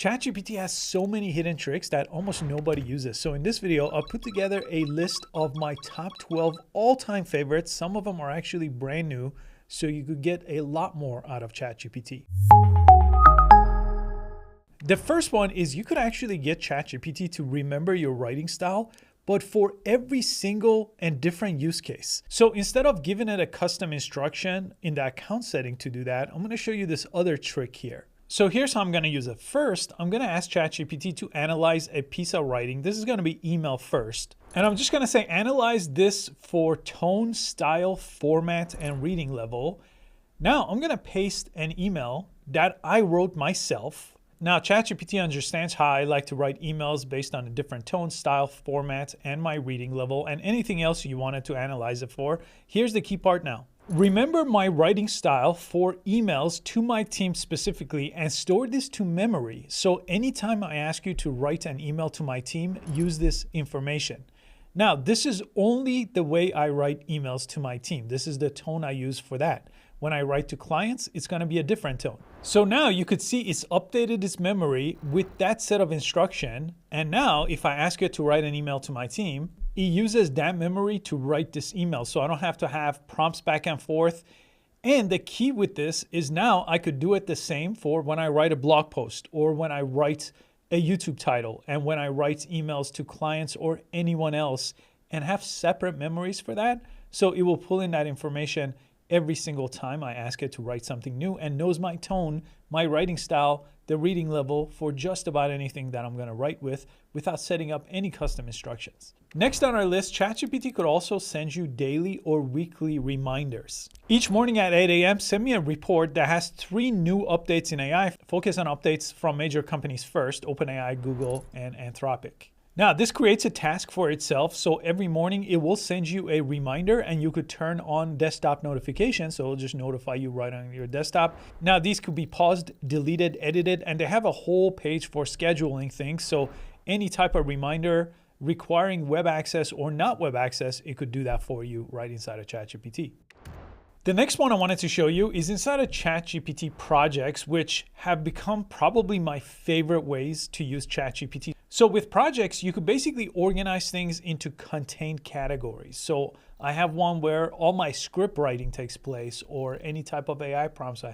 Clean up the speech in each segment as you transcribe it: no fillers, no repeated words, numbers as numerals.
ChatGPT has so many hidden tricks that almost nobody uses. So in this video, I'll put together a list of my top 12 all-time favorites. Some of them are actually brand new, so you could get a lot more out of ChatGPT. The first one is you could actually get ChatGPT to remember your writing style, but for every single and different use case. So instead of giving it a custom instruction in the account setting to do that, I'm gonna show you this other trick here. So here's how I'm gonna use it. First, I'm gonna ask ChatGPT to analyze a piece of writing. This is gonna be email first. And I'm just gonna say, analyze this for tone, style, format, and reading level. Now I'm gonna paste an email that I wrote myself. Now, ChatGPT understands how I like to write emails based on a different tone, style, format, and my reading level, and anything else you wanted to analyze it for. Here's the key part now. Remember my writing style for emails to my team specifically and store this to memory. So anytime I ask you to write an email to my team, use this information. Now, this is only the way I write emails to my team. This is the tone I use for that. When I write to clients, it's gonna be a different tone. So now you could see it's updated its memory with that set of instruction. And now if I ask it to write an email to my team, it uses that memory to write this email. So I don't have to have prompts back and forth. And the key with this is now I could do it the same for when I write a blog post or when I write a YouTube title and when I write emails to clients or anyone else and have separate memories for that. So it will pull in that information every single time I ask it to write something new and knows my tone, my writing style, the reading level for just about anything that I'm gonna write with without setting up any custom instructions. Next on our list, ChatGPT could also send you daily or weekly reminders. Each morning at 8 a.m., send me a report that has 3 new updates in AI. Focus on updates from major companies first, OpenAI, Google, and Anthropic. Now, this creates a task for itself. So every morning it will send you a reminder and you could turn on desktop notifications. So it'll just notify you right on your desktop. Now, these could be paused, deleted, edited, and they have a whole page for scheduling things. So any type of reminder requiring web access or not web access, it could do that for you right inside of ChatGPT. The next one I wanted to show you is inside of ChatGPT projects, which have become probably my favorite ways to use ChatGPT. So with projects, you could basically organize things into contained categories. So I have one where all my script writing takes place or any type of AI prompts I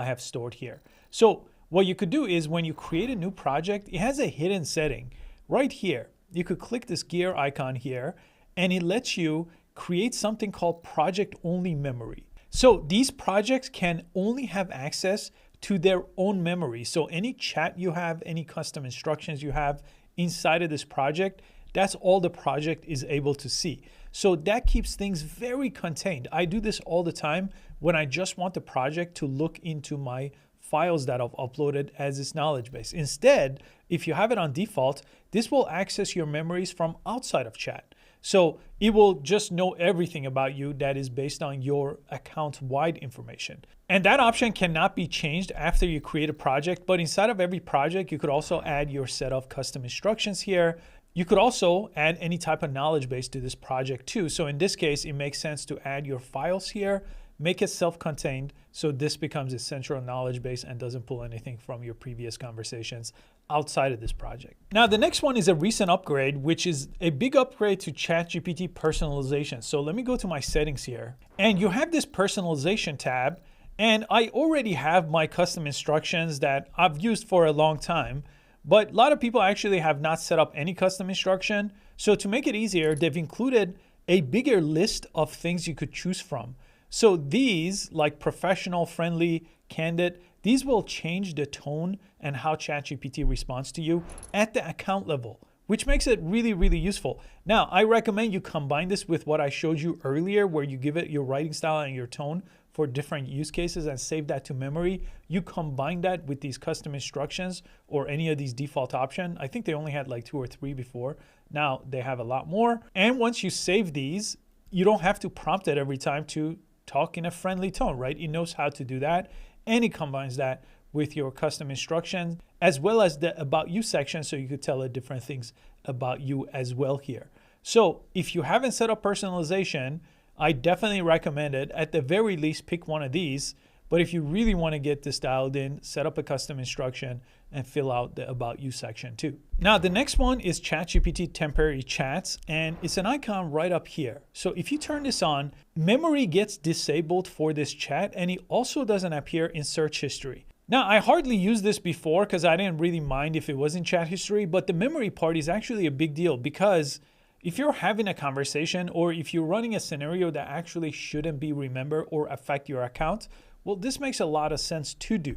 have stored here. So what you could do is when you create a new project, it has a hidden setting right here. You could click this gear icon here and it lets you create something called project only memory. So these projects can only have access to their own memory. So any chat you have, any custom instructions you have inside of this project, that's all the project is able to see. So that keeps things very contained. I do this all the time when I just want the project to look into my files that I've uploaded as its knowledge base. Instead, if you have it on default, this will access your memories from outside of chat. So it will just know everything about you that is based on your account-wide information. And that option cannot be changed after you create a project, but inside of every project, you could also add your set of custom instructions here. You could also add any type of knowledge base to this project too. So in this case, it makes sense to add your files here, make it self-contained, so this becomes a central knowledge base and doesn't pull anything from your previous conversations outside of this project. Now, the next one is a recent upgrade, which is a big upgrade to ChatGPT personalization. So let me go to my settings here. And you have this personalization tab, and I already have my custom instructions that I've used for a long time, but a lot of people actually have not set up any custom instruction. So to make it easier, they've included a bigger list of things you could choose from. So these, like professional, friendly, candid, these will change the tone and how ChatGPT responds to you at the account level, which makes it really, really useful. Now, I recommend you combine this with what I showed you earlier, where you give it your writing style and your tone for different use cases and save that to memory. You combine that with these custom instructions or any of these default options. I think they only had like 2 or 3 before. Now they have a lot more. And once you save these, you don't have to prompt it every time to talk in a friendly tone, right? It knows how to do that, and it combines that with your custom instructions as well as the about you section, so you could tell it different things about you as well here. So if you haven't set up personalization, I definitely recommend it. At the very least, pick one of these. But if you really want to get this dialed in, set up a custom instruction and fill out the About You section too. Now, the next one is ChatGPT temporary chats, and it's an icon right up here. So if you turn this on, memory gets disabled for this chat, and it also doesn't appear in search history. Now, I hardly used this before because I didn't really mind if it was in chat history, but the memory part is actually a big deal because if you're having a conversation or if you're running a scenario that actually shouldn't be remembered or affect your account, well, this makes a lot of sense to do.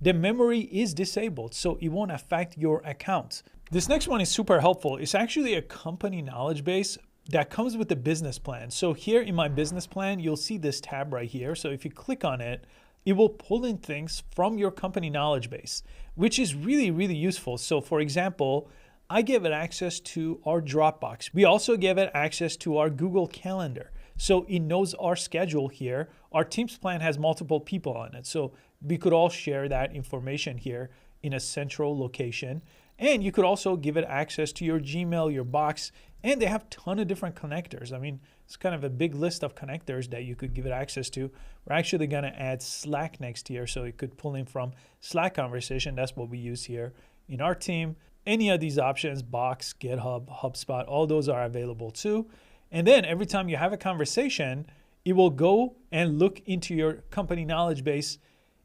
The memory is disabled, so it won't affect your account. This next one is super helpful. It's actually a company knowledge base that comes with the business plan. So here in my business plan, you'll see this tab right here. So if you click on it, it will pull in things from your company knowledge base, which is really, really useful. So for example, I give it access to our Dropbox. We also give it access to our Google Calendar. So it knows our schedule here. Our Teams plan has multiple people on it. So we could all share that information here in a central location. And you could also give it access to your Gmail, your Box, and they have a ton of different connectors. I mean, it's kind of a big list of connectors that you could give it access to. We're actually gonna add Slack next here, so it could pull in from Slack conversation. That's what we use here in our team. Any of these options, Box, GitHub, HubSpot, all those are available too. And then every time you have a conversation, it will go and look into your company knowledge base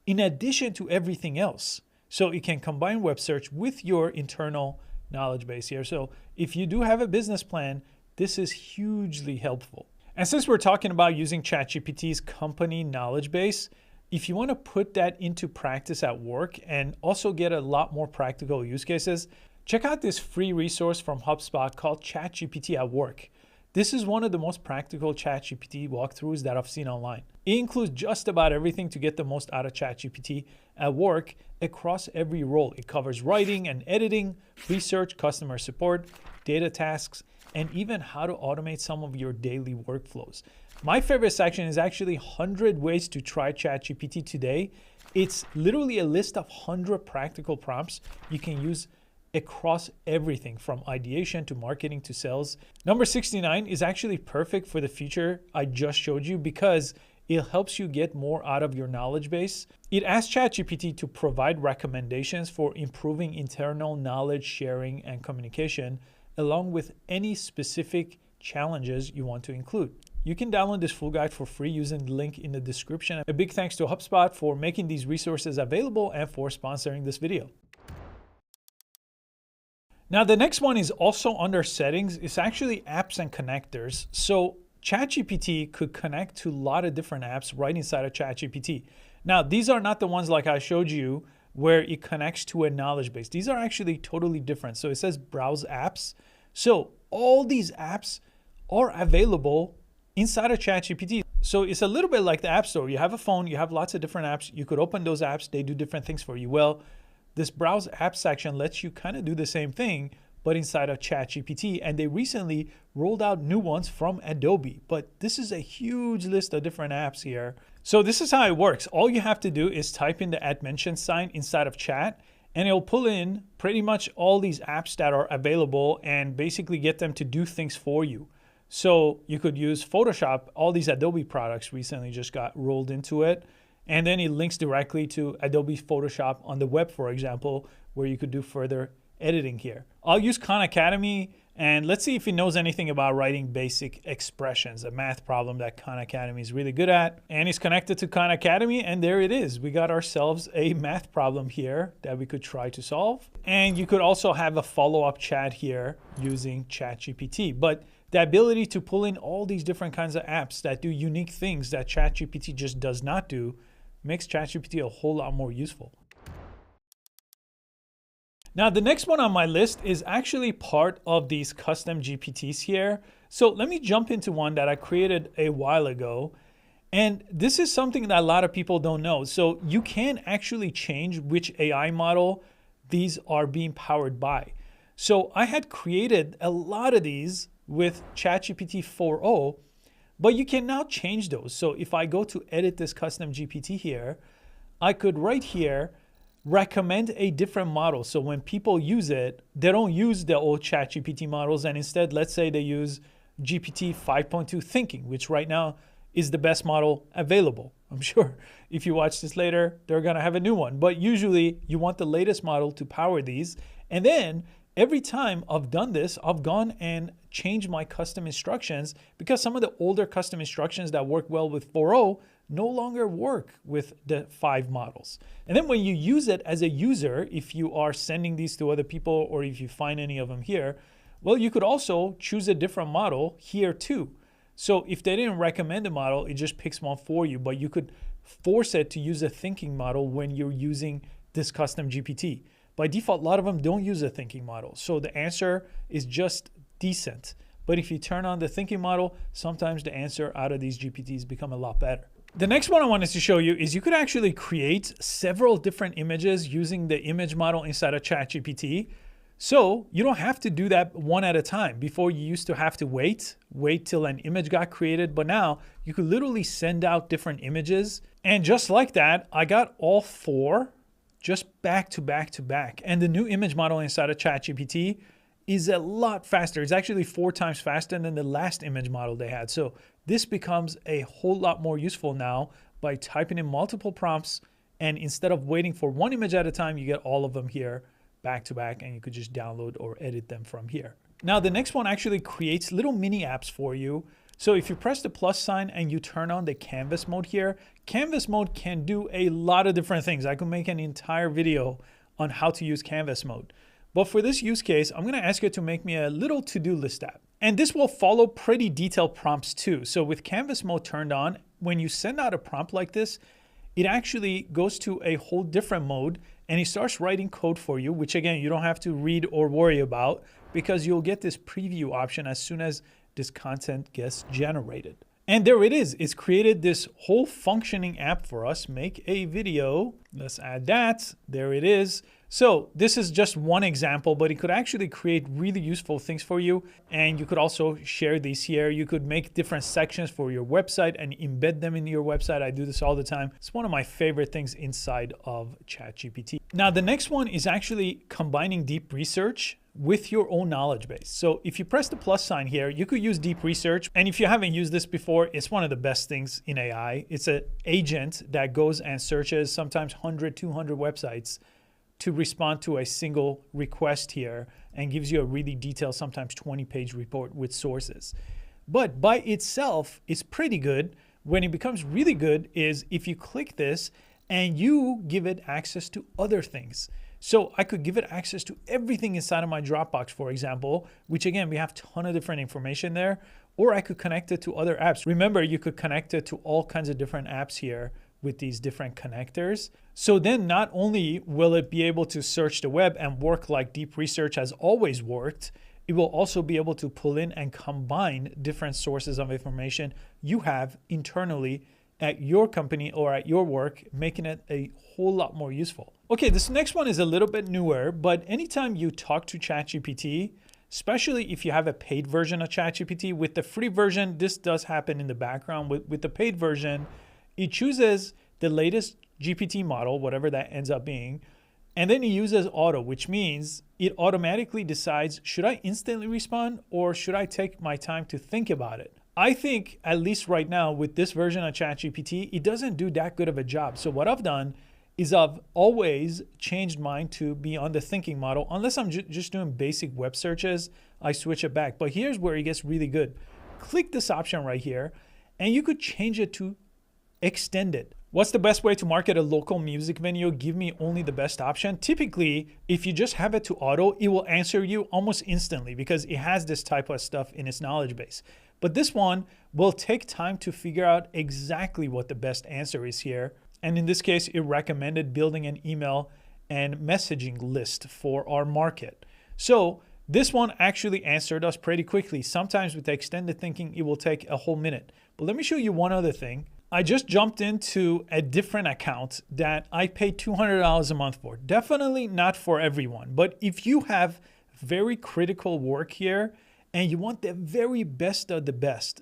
in addition to everything else. So it can combine web search with your internal knowledge base here. So if you do have a business plan, this is hugely helpful. And since we're talking about using ChatGPT's company knowledge base, if you want to put that into practice at work and also get a lot more practical use cases, check out this free resource from HubSpot called ChatGPT at Work. This is one of the most practical ChatGPT walkthroughs that I've seen online. It includes just about everything to get the most out of ChatGPT at work across every role. It covers writing and editing, research, customer support, data tasks, and even how to automate some of your daily workflows. My favorite section is actually 100 ways to try ChatGPT today. It's literally a list of 100 practical prompts you can use across everything from ideation to marketing to sales. Number 69 is actually perfect for the feature I just showed you because it helps you get more out of your knowledge base. It asks ChatGPT to provide recommendations for improving internal knowledge sharing and communication, along with any specific challenges you want to include. You can download this full guide for free using the link in the description. A big thanks to HubSpot for making these resources available and for sponsoring this video. Now, the next one is also under settings. It's actually apps and connectors. So ChatGPT could connect to a lot of different apps right inside of ChatGPT. Now, these are not the ones like I showed you where it connects to a knowledge base. These are actually totally different. So it says browse apps. So all these apps are available inside of ChatGPT. So it's a little bit like the App Store. You have a phone, you have lots of different apps. You could open those apps. They do different things for you. Well, this browse app section lets you kind of do the same thing, but inside of ChatGPT. And they recently rolled out new ones from Adobe. But this is a huge list of different apps here. So this is how it works. All you have to do is type in the @mention sign inside of chat, and it'll pull in pretty much all these apps that are available and basically get them to do things for you. So you could use Photoshop. All these Adobe products recently just got rolled into it. And then it links directly to Adobe Photoshop on the web, for example, where you could do further editing here. I'll use Khan Academy, and let's see if it knows anything about writing basic expressions, a math problem that Khan Academy is really good at. And it's connected to Khan Academy, and there it is. We got ourselves a math problem here that we could try to solve. And you could also have a follow-up chat here using ChatGPT. But the ability to pull in all these different kinds of apps that do unique things that ChatGPT just does not do makes ChatGPT a whole lot more useful. Now, the next one on my list is actually part of these custom GPTs here. So let me jump into one that I created a while ago. And this is something that a lot of people don't know. So you can actually change which AI model these are being powered by. So I had created a lot of these with ChatGPT 4.0, but you can now change those. So if I go to edit this custom GPT here, I could right here recommend a different model. So when people use it, they don't use the old ChatGPT models, and instead, let's say they use GPT 5.2 Thinking, which right now is the best model available. I'm sure if you watch this later, they're gonna have a new one, but usually you want the latest model to power these. And then every time I've done this, I've gone and changed my custom instructions because some of the older custom instructions that work well with 4.0 no longer work with the 5 models. And then when you use it as a user, if you are sending these to other people or if you find any of them here, well, you could also choose a different model here too. So if they didn't recommend a model, it just picks one for you, but you could force it to use a thinking model when you're using this custom GPT. By default, a lot of them don't use a thinking model. So the answer is just decent. But if you turn on the thinking model, sometimes the answer out of these GPTs become a lot better. The next one I wanted to show you is you could actually create several different images using the image model inside of ChatGPT. So you don't have to do that one at a time. Before, you used to have to wait till an image got created, but now you could literally send out different images. And just like that, I got all 4 just back to back to back. And the new image model inside of ChatGPT is a lot faster. It's actually 4 times faster than the last image model they had. So this becomes a whole lot more useful now by typing in multiple prompts, and instead of waiting for one image at a time, you get all of them here back to back, and you could just download or edit them from here. Now the next one actually creates little mini apps for you. So if you press the plus sign and you turn on the canvas mode here, canvas mode can do a lot of different things. I could make an entire video on how to use canvas mode. But for this use case, I'm gonna ask you to make me a little to-do list app. And this will follow pretty detailed prompts too. So with canvas mode turned on, when you send out a prompt like this, it actually goes to a whole different mode and it starts writing code for you, which again, you don't have to read or worry about because you'll get this preview option as soon as this content gets generated. And there it is. It's created this whole functioning app for us. Make a video. Let's add that. There it is. So this is just one example, but it could actually create really useful things for you. And you could also share these here. You could make different sections for your website and embed them in your website. I do this all the time. It's one of my favorite things inside of ChatGPT. Now, the next one is actually combining deep research with your own knowledge base. So if you press the plus sign here, you could use deep research. And if you haven't used this before, it's one of the best things in AI. It's an agent that goes and searches sometimes 100, 200 websites to respond to a single request here and gives you a really detailed, sometimes 20-page report with sources. But by itself, it's pretty good. When it becomes really good is if you click this and you give it access to other things. So I could give it access to everything inside of my Dropbox, for example, which again, we have a ton of different information there, or I could connect it to other apps. Remember, you could connect it to all kinds of different apps here with these different connectors. So then not only will it be able to search the web and work like deep research has always worked, it will also be able to pull in and combine different sources of information you have internally at your company or at your work, making it a whole lot more useful. Okay, this next one is a little bit newer, but anytime you talk to ChatGPT, especially if you have a paid version of ChatGPT, with the free version, this does happen in the background. With the paid version, it chooses the latest GPT model, whatever that ends up being, and then it uses auto, which means it automatically decides, should I instantly respond or should I take my time to think about it? I think, at least right now, with this version of ChatGPT, it doesn't do that good of a job. So what I've done is I've always changed mine to be on the thinking model. Unless I'm just doing basic web searches, I switch it back. But here's where it gets really good. Click this option right here, and you could change it to extended. What's the best way to market a local music venue? Give me only the best option. Typically, if you just have it to auto, it will answer you almost instantly because it has this type of stuff in its knowledge base. But this one will take time to figure out exactly what the best answer is here. And in this case, it recommended building an email and messaging list for our market. So this one actually answered us pretty quickly. Sometimes with the extended thinking, it will take a whole minute. But let me show you one other thing. I just jumped into a different account that I pay $200 a month for. Definitely not for everyone, but if you have very critical work here and you want the very best of the best,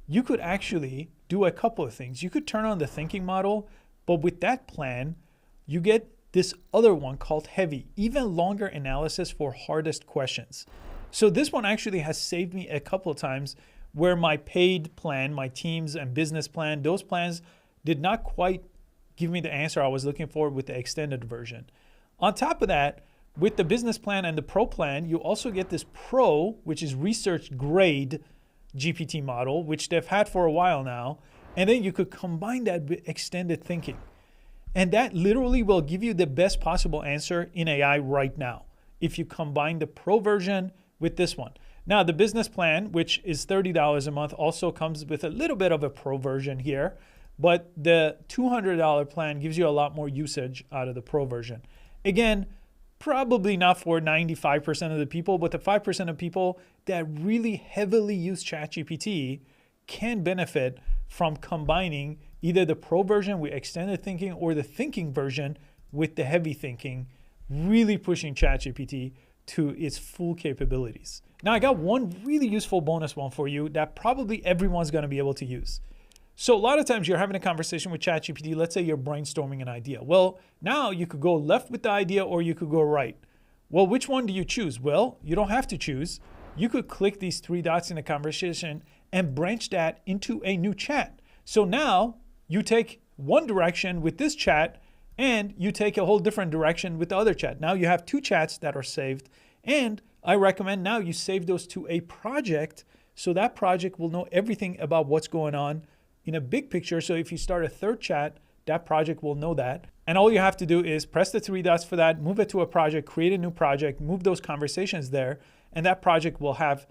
you could actually do a couple of things. You could turn on the thinking model, but with that plan, you get this other one called Heavy, even longer analysis for hardest questions. So this one actually has saved me a couple of times where my paid plan, my Teams and business plan, those plans did not quite give me the answer I was looking for with the extended version. On top of that, with the business plan and the pro plan, you also get this pro, which is research grade GPT model, which they've had for a while now. And then you could combine that with extended thinking. And that literally will give you the best possible answer in AI right now if you combine the pro version with this one. Now, the business plan, which is $30 a month, also comes with a little bit of a pro version here, but the $200 plan gives you a lot more usage out of the pro version. Again, probably not for 95% of the people, but the 5% of people that really heavily use ChatGPT can benefit from combining either the pro version with extended thinking or the thinking version with the heavy thinking, really pushing ChatGPT to its full capabilities. Now, I got one really useful bonus one for you that probably everyone's going to be able to use. So a lot of times you're having a conversation with ChatGPT. Let's say you're brainstorming an idea. Well, now you could go left with the idea or you could go right. Well, which one do you choose? Well, you don't have to choose. You could click these three dots in the conversation and branch that into a new chat. So now you take one direction with this chat and you take a whole different direction with the other chat. Now you have two chats that are saved, and I recommend now you save those to a project so that project will know everything about what's going on in a big picture. So if you start a third chat, that project will know that. And all you have to do is press the three dots for that, move it to a project, create a new project, move those conversations there, and that project will have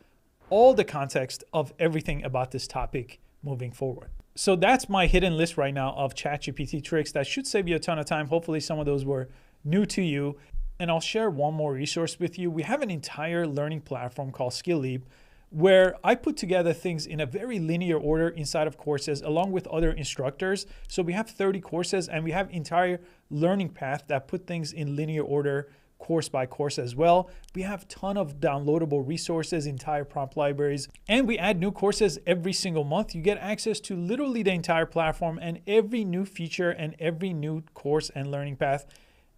all the context of everything about this topic moving forward. So that's my hidden list right now of ChatGPT tricks that should save you a ton of time. Hopefully some of those were new to you. And I'll share one more resource with you. We have an entire learning platform called SkillLeap, where I put together things in a very linear order inside of courses along with other instructors. So we have 30 courses and we have entire learning path that put things in linear order, course by course as well. We have a ton of downloadable resources, entire prompt libraries, and we add new courses every single month. You get access to literally the entire platform and every new feature and every new course and learning path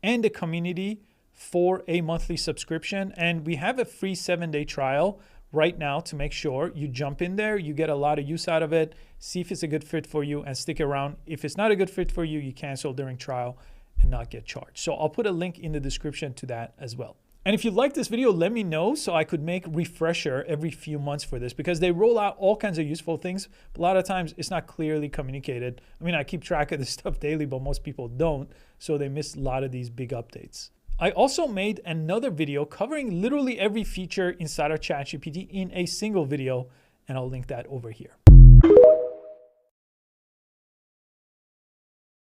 and the community for a monthly subscription. And we have a free 7-day trial right now to make sure you jump in there, you get a lot of use out of it, see if it's a good fit for you and stick around. If it's not a good fit for you, you cancel during trial and not get charged. So I'll put a link in the description to that as well. And if you like this video, let me know so I could make refresher every few months for this, because they roll out all kinds of useful things. But a lot of times it's not clearly communicated. I mean, I keep track of this stuff daily, but most people don't. So they miss a lot of these big updates. I also made another video covering literally every feature inside of ChatGPT in a single video, and I'll link that over here.